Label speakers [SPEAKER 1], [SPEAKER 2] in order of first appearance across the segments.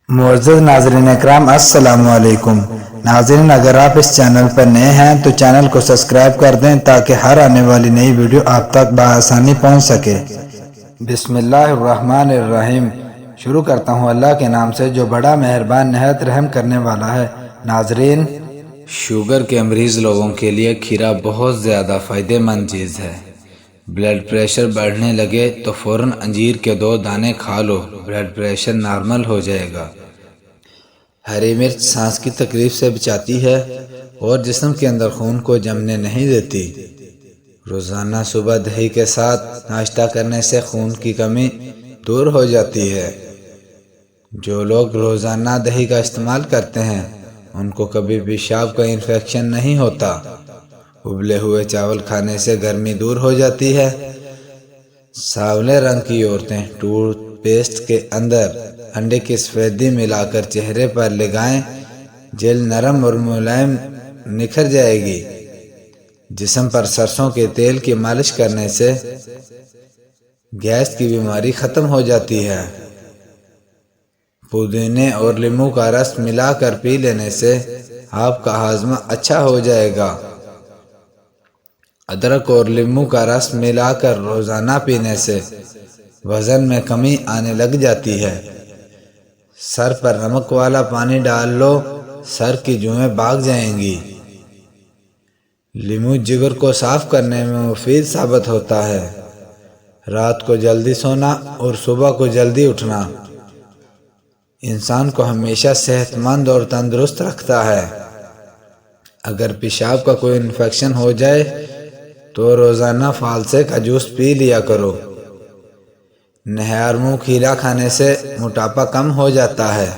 [SPEAKER 1] معزز ناظرین اکرام السلام علیکم۔ ناظرین اگر آپ اس چینل پر نئے ہیں تو چینل کو سبسکرائب کر دیں تاکہ ہر آنے والی نئی ویڈیو آپ تک بآسانی پہنچ سکے۔ بسم اللہ الرحمن الرحیم۔ شروع کرتا ہوں اللہ کے نام سے جو بڑا مہربان نہایت رحم کرنے والا ہے۔ ناظرین،
[SPEAKER 2] شوگر کے مریض لوگوں کے لیے کھیرا بہت زیادہ فائدہ مند چیز ہے۔ بلڈ پریشر بڑھنے لگے تو فوراً انجیر کے 2 دانے کھا لو، بلڈ پریشر نارمل ہو جائے گا۔ ہری مرچ سانس کی تکلیف سے بچاتی ہے اور جسم کے اندر خون کو جمنے نہیں دیتی۔ روزانہ صبح دہی کے ساتھ ناشتہ کرنے سے خون کی کمی دور ہو جاتی ہے۔ جو لوگ روزانہ دہی کا استعمال کرتے ہیں ان کو کبھی پیشاب کا انفیکشن نہیں ہوتا۔ ابلے ہوئے چاول کھانے سے گرمی دور ہو جاتی ہے۔ سانولے رنگ کی عورتیں ٹوتھ پیسٹ کے اندر انڈے کی سفیدی ملا کر چہرے پر لگائیں، جلد نرم اور ملائم نکھر جائے گی۔ جسم پر سرسوں کے تیل کی مالش کرنے سے گیس کی بیماری ختم ہو جاتی ہے۔ پودینے اور لیموں کا رس ملا کر پی لینے سے آپ کا ہاضمہ اچھا ہو جائے گا۔ ادرک اور لیموں کا رس ملا کر روزانہ پینے سے وزن میں کمی آنے لگ جاتی ہے۔ سر پر نمک والا پانی ڈال لو، سر کی جوئیں بھاگ جائیں گی۔ لیموں جگر کو صاف کرنے میں مفید ثابت ہوتا ہے۔ رات کو جلدی سونا اور صبح کو جلدی اٹھنا انسان کو ہمیشہ صحت مند اور تندرست رکھتا ہے۔ اگر پیشاب کا کوئی انفیکشن ہو جائے تو روزانہ فالسے کا جوس پی لیا کرو۔ نہار منہ کھیرا کھانے سے موٹاپا کم ہو جاتا ہے۔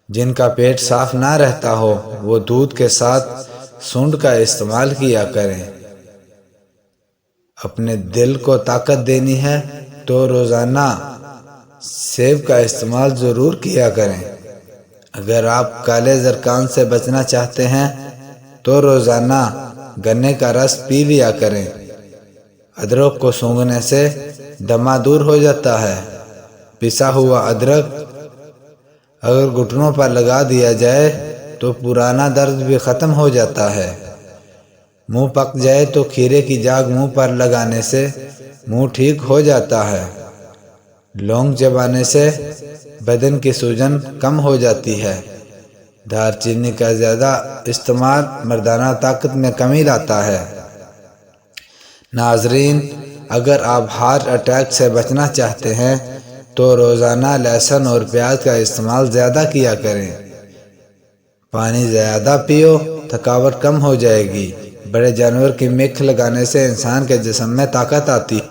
[SPEAKER 2] جن کا پیٹ صاف نہ رہتا ہو وہ دودھ کے ساتھ سونڈ کا استعمال کیا کریں۔ اپنے دل کو طاقت دینی ہے تو روزانہ سیب کا استعمال ضرور کیا کریں۔ اگر آپ کالے زرکان سے بچنا چاہتے ہیں تو روزانہ گنے کا رس پی لیا کریں۔ ادرک کو سونگھنے سے دمہ دور ہو جاتا ہے۔ پسا ہوا ادرک اگر گھٹنوں پر لگا دیا جائے تو پرانا درد بھی ختم ہو جاتا ہے۔ منہ پک جائے تو کھیرے کی جاگ منہ پر لگانے سے منہ ٹھیک ہو جاتا ہے۔ لونگ چبانے سے بدن کی سوجن کم ہو جاتی ہے۔ دار چینی کا زیادہ استعمال مردانہ طاقت میں کمی لاتا ہے۔ ناظرین، اگر آپ ہارٹ اٹیک سے بچنا چاہتے ہیں تو روزانہ لہسن اور پیاز کا استعمال زیادہ کیا کریں۔ پانی زیادہ پیو، تھکاوٹ کم ہو جائے گی۔ بڑے جانور کی میکھ لگانے سے انسان کے جسم میں طاقت آتی ہے۔